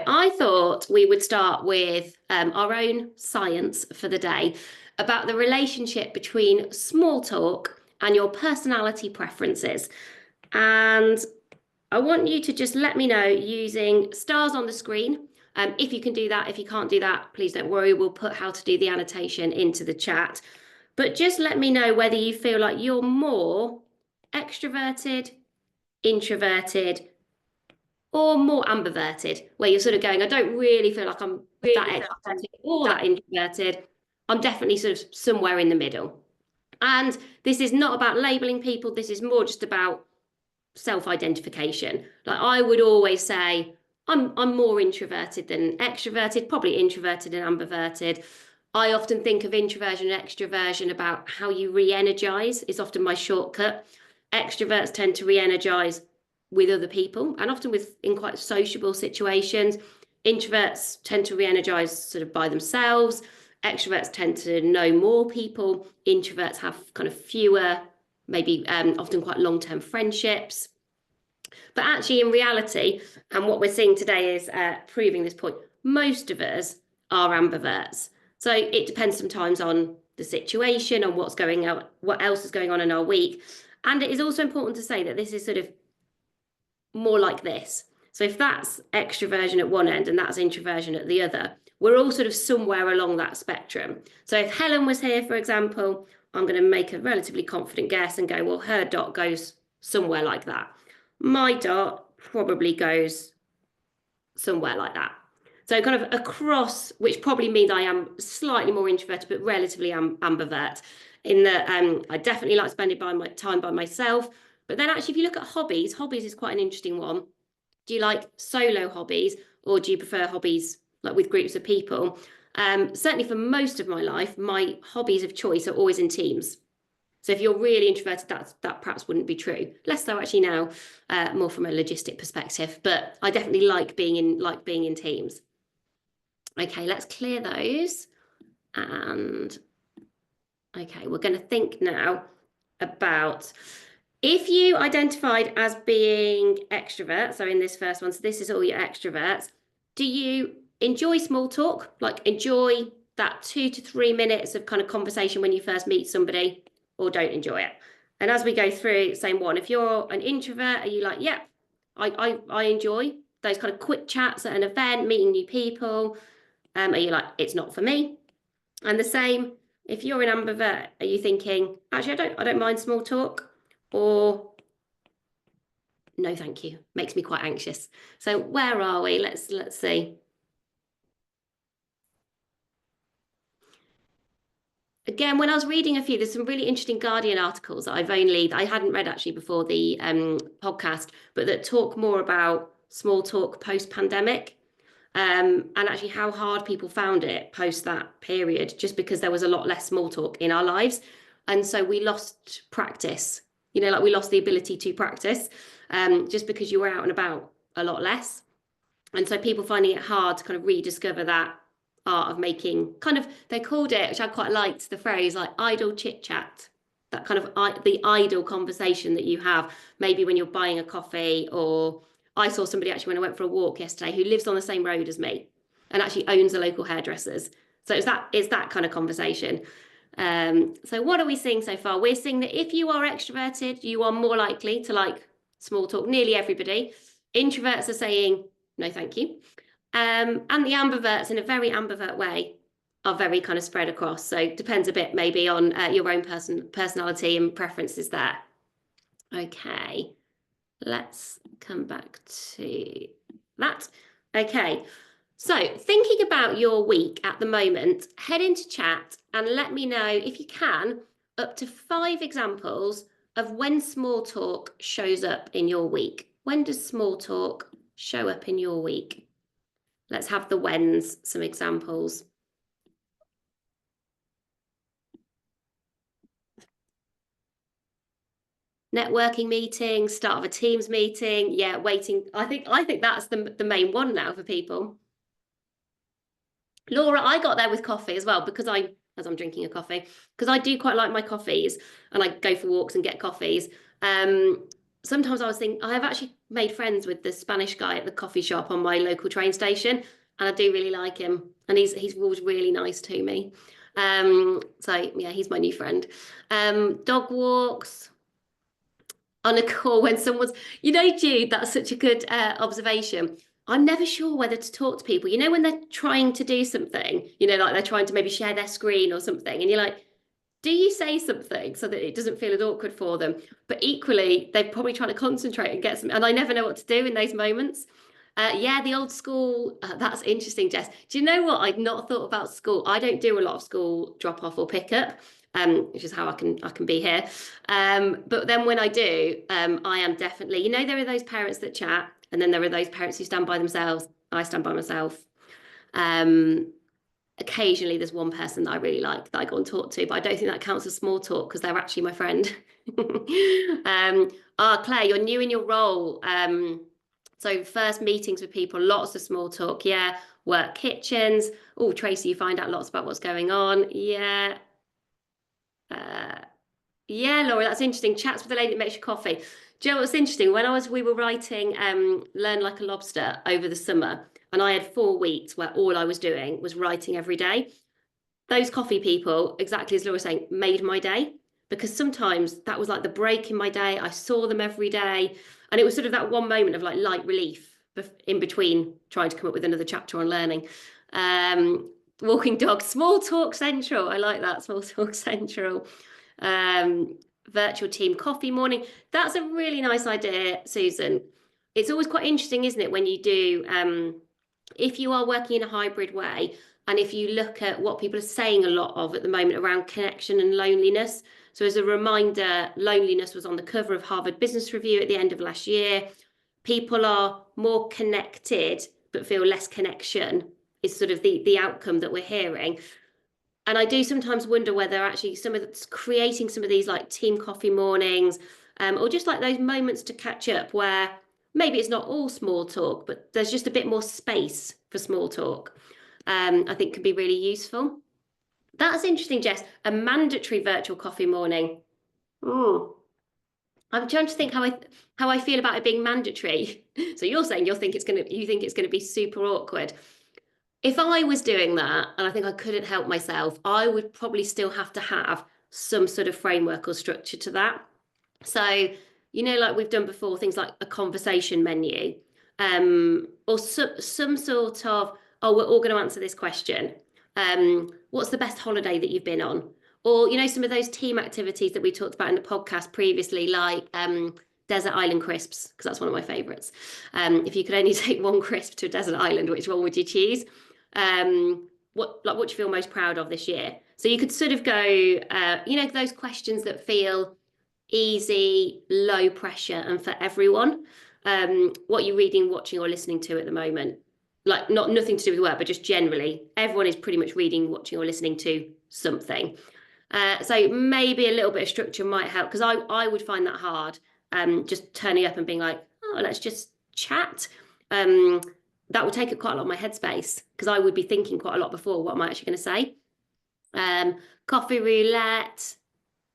I thought we would start with our own science for the day about the relationship between small talk and your personality preferences. And I want you to just let me know using stars on the screen. If you can do that, if you can't do that, please don't worry. We'll put how to do the annotation into the chat. But just let me know whether you feel like you're more extroverted, introverted, or more ambiverted, where you're sort of going, I don't really feel like I'm that extroverted or that introverted. I'm definitely sort of somewhere in the middle. And this is not about labeling people. This is more just about self-identification. Like I would always say, I'm more introverted than extroverted, probably introverted and ambiverted. I often think of introversion and extroversion about how you re-energize is often my shortcut. Extroverts tend to re-energize with other people and often in quite sociable situations. Introverts tend to re-energize sort of by themselves. Extroverts tend to know more people. Introverts have kind of fewer, maybe often quite long-term friendships. But actually in reality, and what we're seeing today is proving this point, most of us are ambiverts. So it depends sometimes on the situation, on what's going on, what else is going on in our week. And it is also important to say that this is sort of more like this. So if that's extroversion at one end and that's introversion at the other, we're all sort of somewhere along that spectrum. So if Helen was here, for example, I'm going to make a relatively confident guess and go, well, her dot goes somewhere like that. My dot probably goes somewhere like that. So kind of across, which probably means I am slightly more introverted, but relatively ambivert in that I definitely like spending time by myself. But then actually, if you look at hobbies, hobbies is quite an interesting one. Do you like solo hobbies or do you prefer hobbies like with groups of people? Certainly for most of my life, my hobbies of choice are always in teams. So if you're really introverted, that perhaps wouldn't be true. Less so actually now, more from a logistic perspective. But I definitely like being in teams. Okay, let's clear those. And okay, we're going to think now about if you identified as being extrovert, so in this first one, so this is all your extroverts, do you enjoy small talk? Like enjoy that 2 to 3 minutes of kind of conversation when you first meet somebody, or don't enjoy it? And as we go through, same one, if you're an introvert, are you like, yeah, I enjoy those kind of quick chats at an event, meeting new people? Are you like, it's not for me? And the same, if you're an ambivert, are you thinking, actually, I don't mind small talk? Or no, thank you. Makes me quite anxious. So where are we? Let's see. Again, when I was reading a few, there's some really interesting Guardian articles that I hadn't read actually before the podcast, but that talk more about small talk post-pandemic. And actually how hard people found it post that period, just because there was a lot less small talk in our lives. And so we lost practice, like we lost the ability to practice just because you were out and about a lot less. And so people finding it hard to kind of rediscover that art of making they called it, which I quite liked the phrase, like idle chit chat, that kind of the idle conversation that you have maybe when you're buying a coffee. Or I saw somebody actually when I went for a walk yesterday who lives on the same road as me and actually owns the local hairdressers. So it's that kind of conversation. So what are we seeing so far? We're seeing that if you are extroverted, you are more likely to like small talk, nearly everybody. Introverts are saying, no, thank you. And the ambiverts, in a very ambivert way, are very kind of spread across. So it depends a bit maybe on your own personality and preferences there. Okay, let's come back to that. Okay, so thinking about your week at the moment, head into chat and let me know, if you can, up to 5 examples of when small talk shows up in your week. When does small talk show up in your week? Let's have the whens, some examples. Networking meeting, start of a Teams meeting. Yeah, waiting. I think that's the main one now for people. Laura, I got there with coffee as well, because as I'm drinking a coffee, because I do quite like my coffees and I go for walks and get coffees. sometimes I was thinking, I have actually made friends with the Spanish guy at the coffee shop on my local train station, and I do really like him, and he's always really nice to me. So yeah, he's my new friend. Dog walks on a call when someone's, Jude, that's such a good observation. I'm never sure whether to talk to people. When they're trying to do something, like they're trying to maybe share their screen or something, and you're like, do you say something so that it doesn't feel as awkward for them? But equally, they're probably trying to concentrate and get some, and I never know what to do in those moments. Yeah, the old school, that's interesting, Jess. Do you know what? I'd not thought about school. I don't do a lot of school drop off or pick up, which is how I can be here. But then when I do, I am definitely, there are those parents that chat, and then there are those parents who stand by themselves. I stand by myself. Occasionally there's one person that I really like that I go and talk to, but I don't think that counts as small talk because they're actually my friend. Claire, you're new in your role. So first meetings with people, lots of small talk. Yeah. Work kitchens. Oh, Tracy, you find out lots about what's going on. Yeah. Yeah, Laura, that's interesting. Chats with the lady that makes your coffee. Do you know what's interesting? We were writing Learn Like a Lobster over the summer, and I had 4 weeks where all I was doing was writing every day. Those coffee people, exactly as Laura was saying, made my day, because sometimes that was like the break in my day. I saw them every day, and it was sort of that one moment of like light relief in between trying to come up with another chapter on learning. Walking dog, small talk central. I like that, small talk central. Virtual team coffee morning. That's a really nice idea, Susan. It's always quite interesting, isn't it, when you do, if you are working in a hybrid way, and if you look at what people are saying a lot of at the moment around connection and loneliness. So as a reminder, loneliness was on the cover of Harvard Business Review at the end of last year. People are more connected but feel less connection is sort of the outcome that we're hearing. And I do sometimes wonder whether actually creating some of these like team coffee mornings, or just like those moments to catch up where maybe it's not all small talk, but there's just a bit more space for small talk, I think can be really useful. That's interesting, Jess. A mandatory virtual coffee morning. Oh, I'm trying to think how I feel about it being mandatory. So you're saying you think it's gonna be super awkward. If I was doing that, and I think I couldn't help myself, I would probably still have to have some sort of framework or structure to that. So, like we've done before, things like a conversation menu, or some sort of, oh, we're all going to answer this question. What's the best holiday that you've been on? Or, some of those team activities that we talked about in the podcast previously, like desert island crisps, because that's one of my favorites. If you could only take one crisp to a desert island, which one would you choose? What do you feel most proud of this year? So you could sort of go, those questions that feel easy, low pressure, and for everyone. What you're reading, watching, or listening to at the moment. Like nothing to do with work, but just generally, everyone is pretty much reading, watching, or listening to something. So maybe a little bit of structure might help, because I would find that hard. Just turning up and being like, oh, let's just chat. That would take up quite a lot of my headspace, because I would be thinking quite a lot before what am I actually going to say. Coffee roulette.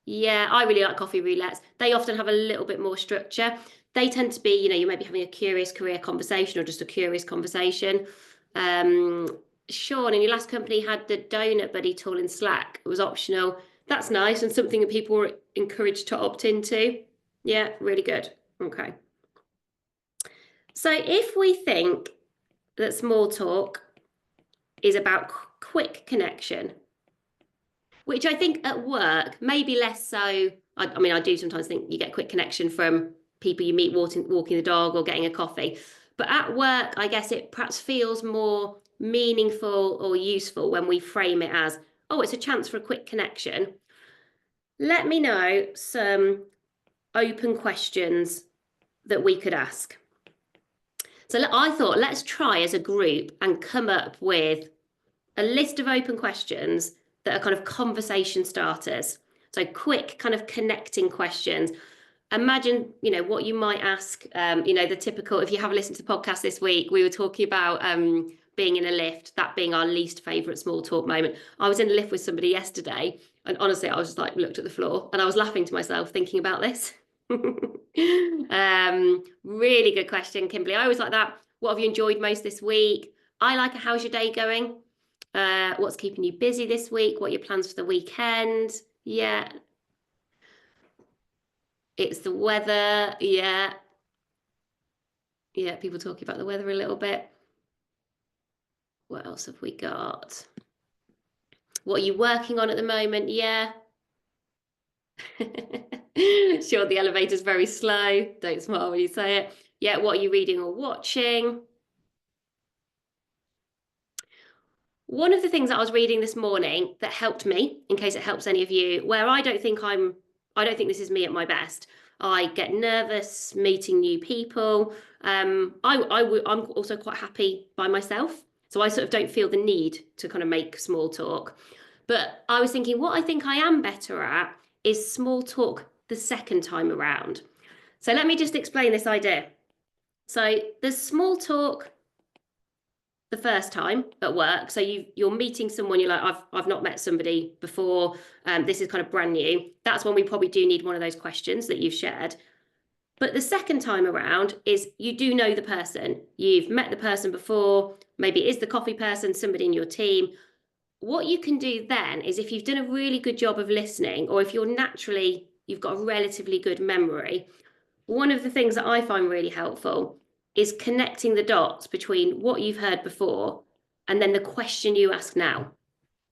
Yeah, I really like coffee roulettes. They often have a little bit more structure. They tend to be, you may be having a curious career conversation or just a curious conversation. Sean, in your last company, had the donut buddy tool in Slack. It was optional. That's nice, and something that people were encouraged to opt into. Yeah, really good. Okay. So if we think that small talk is about quick connection, which I think at work, maybe less so. I do sometimes think you get quick connection from people you meet walking the dog or getting a coffee. But at work, I guess it perhaps feels more meaningful or useful when we frame it as, oh, it's a chance for a quick connection. Let me know some open questions that we could ask. So I thought, let's try as a group and come up with a list of open questions that are kind of conversation starters. So quick kind of connecting questions. Imagine, what you might ask, the typical, if you have listened to the podcast this week, we were talking about being in a lift, that being our least favourite small talk moment. I was in a lift with somebody yesterday, and honestly, I was just like, looked at the floor and I was laughing to myself thinking about this. Really good question, Kimberly. I always like that. What have you enjoyed most this week? I like a how's your day going? What's keeping you busy this week? What are your plans for the weekend? Yeah, it's the weather. Yeah, yeah, people talking about the weather a little bit. What else have we got? What are you working on at the moment? Yeah. Sure, the elevator's very slow. Don't smile when you say it. Yeah, what are you reading or watching? One of the things that I was reading this morning that helped me, in case it helps any of you, where I don't think this is me at my best. I get nervous meeting new people. I'm also quite happy by myself. So I sort of don't feel the need to kind of make small talk. But I was thinking what I think I am better at is small talk the second time around. So let me just explain this idea. So there's small talk the first time at work. So you're meeting someone, you're like, I've not met somebody before. This is kind of brand new. That's when we probably do need one of those questions that you've shared. But the second time around is you do know the person. You've met the person before. Maybe it is the coffee person, somebody in your team. What you can do then is if you've done a really good job of listening, or if you've got a relatively good memory, one of the things that I find really helpful is connecting the dots between what you've heard before and then the question you ask now.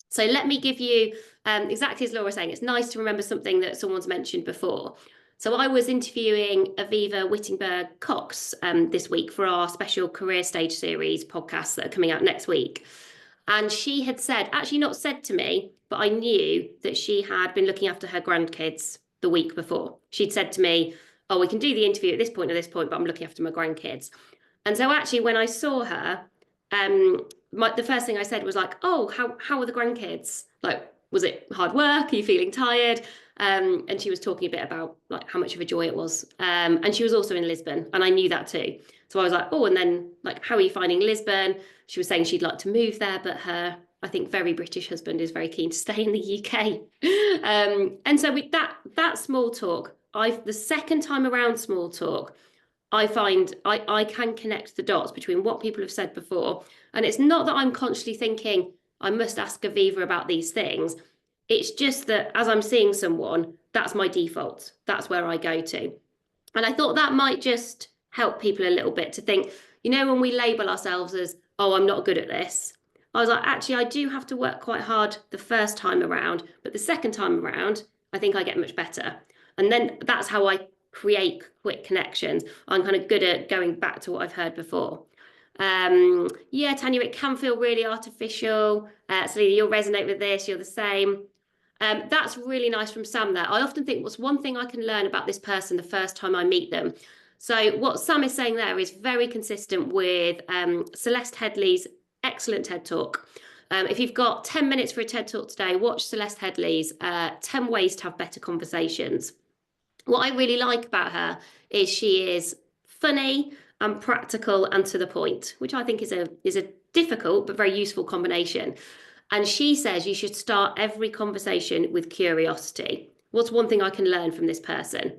So let me give you, exactly as Laura was saying, it's nice to remember something that someone's mentioned before. So I was interviewing Aviva Wittenberg Cox this week for our special career stage series podcasts that are coming out next week. And she had said, actually not said to me, but I knew that she had been looking after her grandkids the week before. She'd said to me, oh, we can do the interview at this point or this point, but I'm looking after my grandkids. And so actually when I saw her, the first thing I said was like, oh, how are the grandkids? Like, was it hard work? Are you feeling tired? And she was talking a bit about like how much of a joy it was. And she was also in Lisbon, and I knew that too. So I was like, oh, and then like, how are you finding Lisbon? She was saying she'd like to move there, but her, I think, very British husband is very keen to stay in the UK. And so with that small talk, the second time around small talk, I find I can connect the dots between what people have said before. And it's not that I'm consciously thinking, I must ask Aviva about these things. It's just that as I'm seeing someone, that's my default. That's where I go to. And I thought that might just help people a little bit to think, when we label ourselves as, oh, I'm not good at this. I was like, actually, I do have to work quite hard the first time around, but the second time around, I think I get much better. And then that's how I create quick connections. I'm kind of good at going back to what I've heard before. Yeah, Tanya, it can feel really artificial. Selena, you'll resonate with this. You're the same. That's really nice from Sam there. I often think what's one thing I can learn about this person the first time I meet them. So what Sam is saying there is very consistent with Celeste Headley's excellent TED Talk. If you've got 10 minutes for a TED Talk today, watch Celeste Headley's 10 Ways to Have Better Conversations. What I really like about her is she is funny and practical and to the point, which I think is a difficult but very useful combination. And she says you should start every conversation with curiosity. What's one thing I can learn from this person?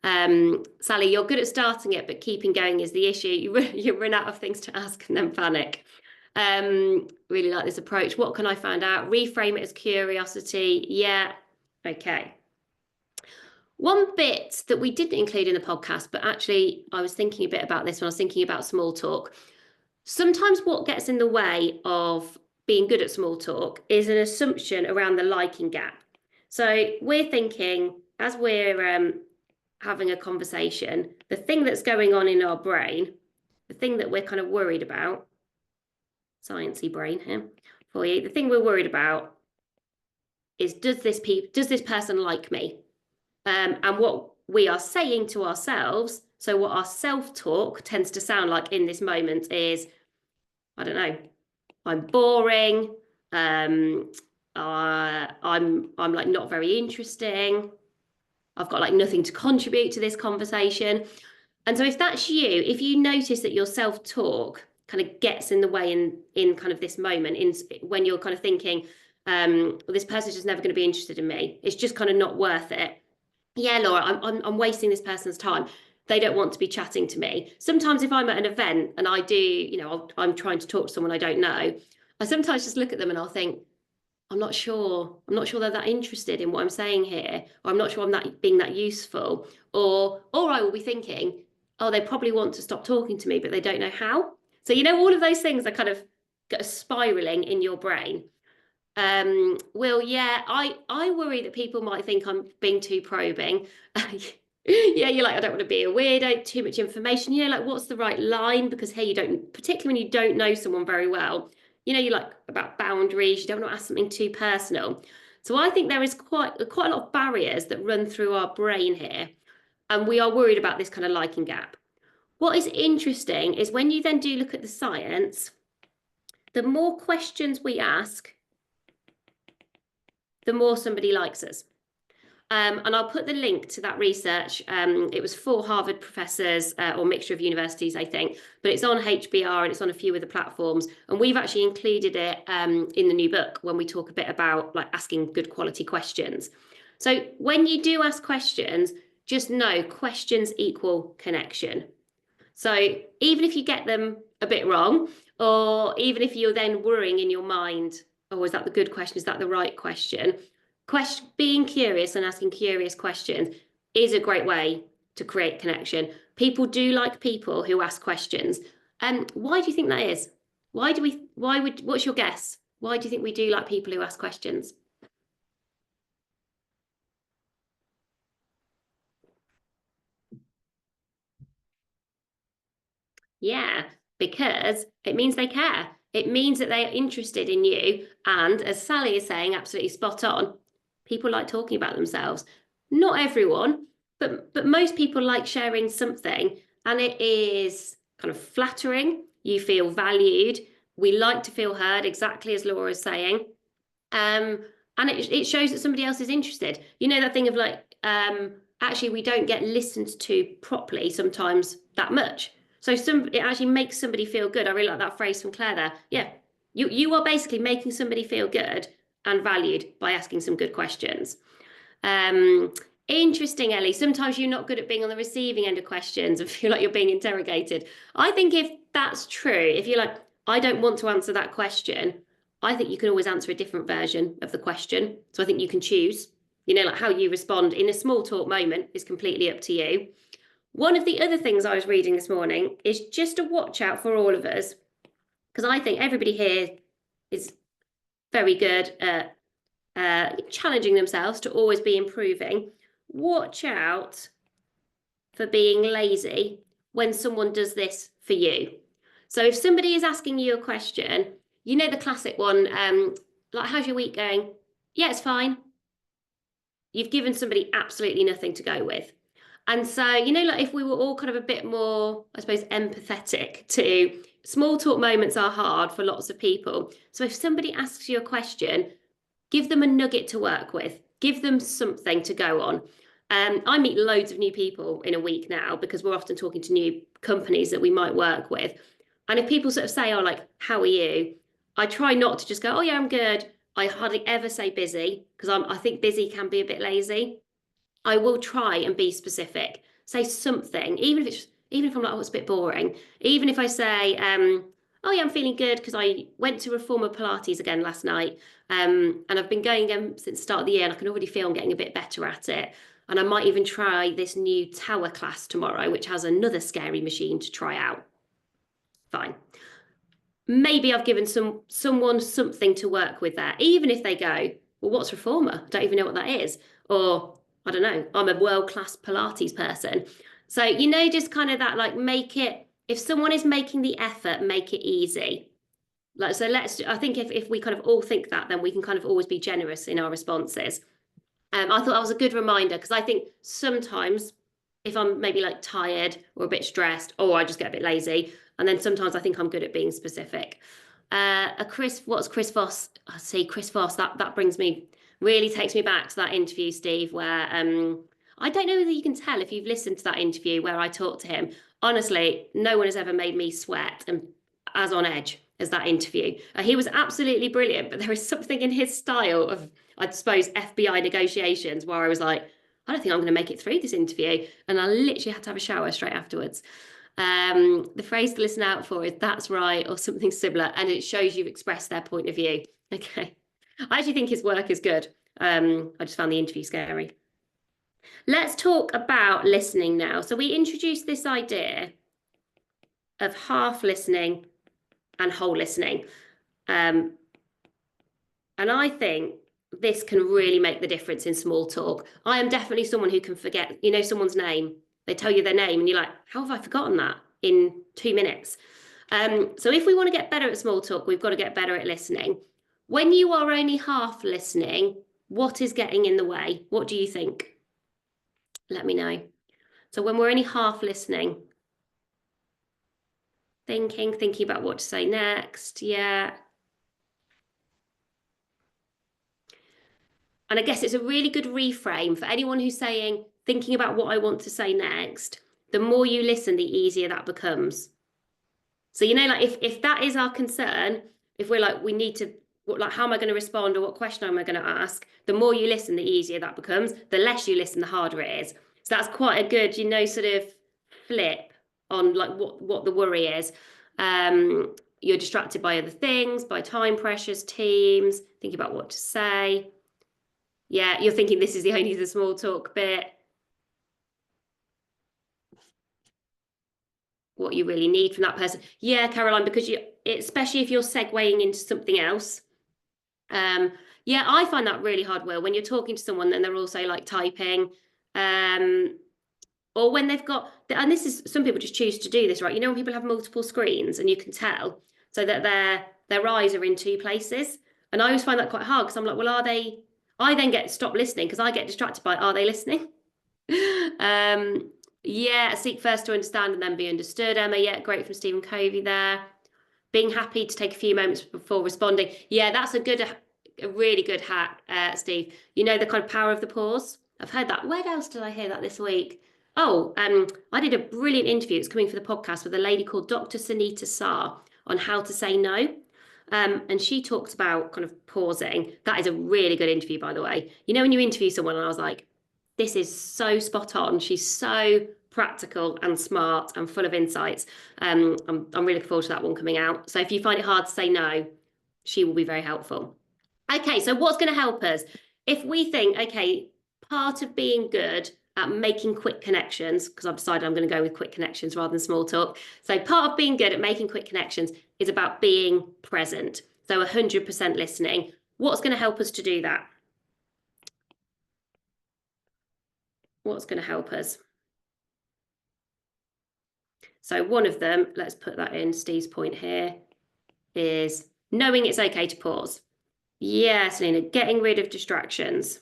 Sally, you're good at starting it, but keeping going is the issue. You run out of things to ask and then panic. Really like this approach. What can I find out? Reframe it as curiosity. Yeah. Okay. One bit that we didn't include in the podcast, but actually I was thinking a bit about this when I was thinking about small talk. Sometimes what gets in the way of being good at small talk is an assumption around the liking gap. So we're thinking, as we're having a conversation, the thing that's going on in our brain, the thing that we're kind of worried about, sciencey brain here for you, the thing we're worried about is does this person like me? And what we are saying to ourselves, so what our self-talk tends to sound like in this moment is, I don't know, I'm boring, I'm like not very interesting, I've got like nothing to contribute to this conversation. And so if that's you, if you notice that your self-talk kind of gets in the way in kind of this moment, when you're kind of thinking, well, this person's just never going to be interested in me, it's just kind of not worth it. yeah, Laura, I'm wasting this person's time. They don't want to be chatting to me. Sometimes if I'm at an event and I do, I'm trying to talk to someone I don't know, I sometimes just look at them and I'll think, I'm not sure. I'm not sure they're that interested in what I'm saying here, or I'm not sure I'm that being that useful. Or I will be thinking, oh, they probably want to stop talking to me, but they don't know how. So all of those things are kind of spiraling in your brain. Well, yeah, I worry that people might think I'm being too probing. Yeah, you're like, I don't want to be a weirdo, too much information. Like what's the right line? Because hey, you don't, particularly when you don't know someone very well, you like about boundaries, you don't want to ask something too personal. So I think there is quite a lot of barriers that run through our brain here, and we are worried about this kind of liking gap. What is interesting is when you then do look at the science, the more questions we ask, the more somebody likes us. And I'll put the link to that research. It was 4 Harvard professors or mixture of universities, I think, but it's on HBR and it's on a few other platforms. And we've actually included it in the new book when we talk a bit about like asking good quality questions. So when you do ask questions, just know questions equal connection. So even if you get them a bit wrong, or even if you're then worrying in your mind, oh, is that the good question? Is that the right question? Being curious and asking curious questions is a great way to create connection. People do like people who ask questions. Why do you think that is? What's your guess? Why do you think we do like people who ask questions? Yeah, because it means they care. It means that they are interested in you. And as Sally is saying, absolutely spot on, people like talking about themselves. Not everyone, but most people like sharing something, and it is kind of flattering. You feel valued. We like to feel heard, exactly as Laura is saying. Um, and it shows that somebody else is interested. That thing of like, actually, we don't get listened to properly sometimes that much. So it actually makes somebody feel good. I really like that phrase from Claire there. Yeah, you are basically making somebody feel good and valued by asking some good questions. Um, Interesting, Ellie. Sometimes you're not good at being on the receiving end of questions and feel like you're being interrogated. I think if that's true, if you're like, I don't want to answer that question, I think you can always answer a different version of the question. So I think you can choose, like how you respond in a small talk moment is completely up to you. One of the other things I was reading this morning is just a watch out for all of us, because I think everybody here is very good at challenging themselves to always be improving. Watch out for being lazy when someone does this for you. So if somebody is asking you a question, the classic one, like, how's your week going? Yeah, it's fine. You've given somebody absolutely nothing to go with. And so, like if we were all kind of a bit more, I suppose, empathetic to small talk moments are hard for lots of people. So if somebody asks you a question, give them a nugget to work with, give them something to go on. I meet loads of new people in a week now because we're often talking to new companies that we might work with. And if people sort of say, oh, like, how are you? I try not to just go, oh, yeah, I'm good. I hardly ever say busy because I think busy can be a bit lazy. I will try and be specific. Say something, even if I'm like, oh, it's a bit boring. Even if I say, oh yeah, I'm feeling good because I went to reformer Pilates again last night, and I've been going since the start of the year, and I can already feel I'm getting a bit better at it. And I might even try this new tower class tomorrow, which has another scary machine to try out. Fine. Maybe I've given someone something to work with there, even if they go, well, what's reformer? I don't even know what that is. Or I don't know, I'm a world-class Pilates person. So, just kind of that, like, make it, if someone is making the effort, make it easy. Like, so I think if we kind of all think that, then we can kind of always be generous in our responses. I thought that was a good reminder because I think sometimes if I'm maybe like tired or a bit stressed, or I just get a bit lazy, and then sometimes I think I'm good at being specific. What's Chris Voss? I see Chris Voss. That really takes me back to that interview, Steve, where I don't know whether you can tell if you've listened to that interview where I talked to him. Honestly, no one has ever made me sweat and as on edge as that interview. He was absolutely brilliant, but there is something in his style of, I suppose, FBI negotiations where I was like, I don't think I'm going to make it through this interview. And I literally had to have a shower straight afterwards. The phrase to listen out for is "that's right" or something similar, and it shows you've expressed their point of view. Okay. I actually think his work is good. I just found the interview scary. Let's talk about listening now. So we introduced this idea of half listening and whole listening. And I think this can really make the difference in small talk. I am definitely someone who can forget, someone's name. They tell you their name and you're like, how have I forgotten that in 2 minutes? So if we want to get better at small talk, we've got to get better at listening. When you are only half listening, what is getting in the way? What do you think? Let me know. So when we're only half listening, thinking about what to say next. Yeah. And I guess it's a really good reframe for anyone who's saying, thinking about what I want to say next. The more you listen, the easier that becomes. So, like if that is our concern, if we're like, we need to, like, how am I going to respond or what question am I going to ask? The more you listen, the easier that becomes. The less you listen, the harder it is. So that's quite a good, sort of flip on like what the worry is. You're distracted by other things, by time pressures, teams, thinking about what to say. Yeah, you're thinking this is the small talk bit. What you really need from that person. Yeah, Caroline, because especially if you're segueing into something else. Yeah, I find that really hard, Will, when you're talking to someone and they're also like typing, or when they've got, and this is, some people just choose to do this, right? When people have multiple screens and you can tell so that their eyes are in 2 places. And I always find that quite hard because I'm like, well, are they, I then stop listening because I get distracted by, are they listening? Yeah, seek first to understand and then be understood, Emma. Yeah, great from Stephen Covey there. Being happy to take a few moments before responding. Yeah, that's a really good hack, Steve. The kind of power of the pause. I've heard that. Where else did I hear that this week? Oh, I did a brilliant interview. It's coming for the podcast with a lady called Dr. Sunita Saar on how to say no. And she talks about kind of pausing. That is a really good interview, by the way. When you interview someone and I was like, this is so spot on. She's so practical and smart and full of insights. I'm really looking forward to that one coming out. So if you find it hard to say no, she will be very helpful. Okay, so what's going to help us? If we think, okay, part of being good at making quick connections, because I've decided I'm going to go with quick connections rather than small talk. So part of being good at making quick connections is about being present. So 100% listening. What's going to help us to do that? What's going to help us? So one of them, let's put that in Steve's point here, is knowing it's okay to pause. Yes, Lena, getting rid of distractions.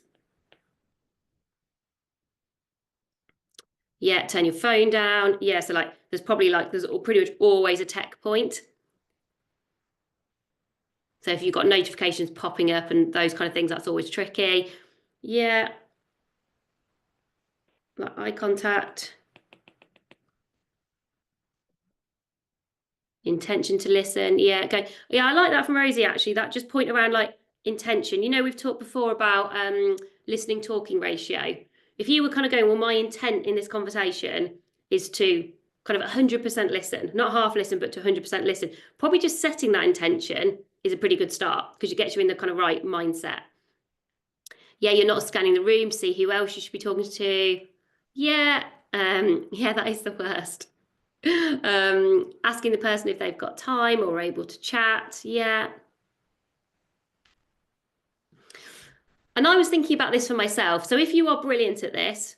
Yeah, turn your phone down. Yeah, so like there's pretty much always a tech point. So if you've got notifications popping up and those kind of things, that's always tricky. Yeah. Like eye contact. Intention to listen. Yeah, okay. Yeah, I like that from Rosie, actually. That just point around like intention. We've talked before about listening talking ratio. If you were kind of going, well, my intent in this conversation is to kind of 100% listen, not half listen, but to 100% listen. Probably just setting that intention is a pretty good start because it gets you in the kind of right mindset. Yeah, you're not scanning the room to see who else you should be talking to. Yeah, yeah, that is the worst. Asking the person if they've got time or are able to chat. Yeah. And I was thinking about this for myself. So if you are brilliant at this,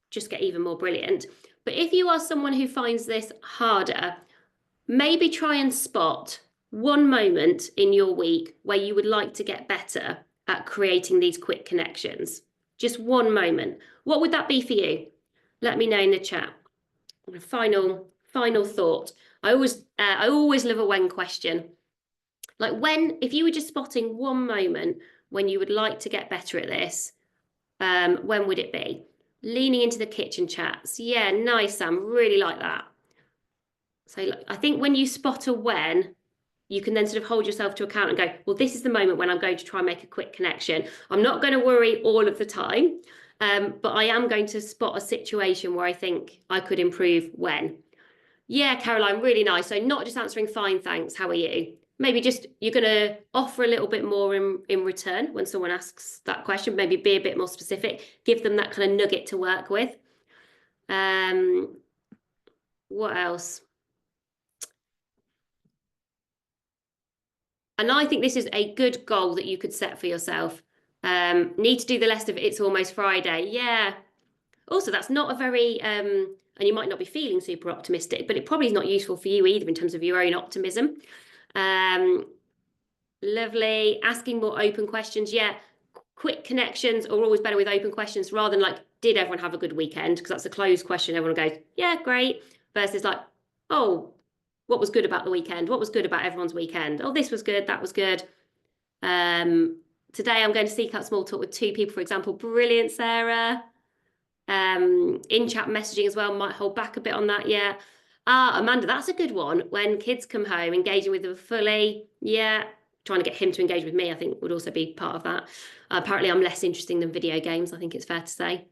just get even more brilliant. But if you are someone who finds this harder, maybe try and spot one moment in your week where you would like to get better at creating these quick connections. Just one moment. What would that be for you? Let me know in the chat. Final thought. I always love a when question. Like if you were just spotting one moment when you would like to get better at this, when would it be? Leaning into the kitchen chats. Yeah, nice, Sam. Really like that. So I think when you spot a when, you can then sort of hold yourself to account and go, well, this is the moment when I'm going to try and make a quick connection. I'm not going to worry all of the time. But I am going to spot a situation where I think I could improve when. Yeah, Caroline, really nice. So not just answering fine, thanks, how are you? Maybe just you're going to offer a little bit more in return when someone asks that question. Maybe be a bit more specific. Give them that kind of nugget to work with. What else? And I think this is a good goal that you could set for yourself. Need to do the list of It's Almost Friday. Yeah. Also, that's not a very, and you might not be feeling super optimistic, but it probably is not useful for you either in terms of your own optimism. Lovely. Asking more open questions. Yeah. Quick connections are always better with open questions rather than like, did everyone have a good weekend? Because that's a closed question. Everyone goes, yeah, great. Versus like, oh, what was good about the weekend? What was good about everyone's weekend? Oh, this was good. That was good. Today I'm going to seek out small talk with 2 people, for example. Brilliant, Sarah. In-chat messaging as well, might hold back a bit on that. Yeah. Amanda, that's a good one. When kids come home, engaging with them fully. Yeah. Trying to get him to engage with me, I think, would also be part of that. Apparently, I'm less interesting than video games, I think it's fair to say.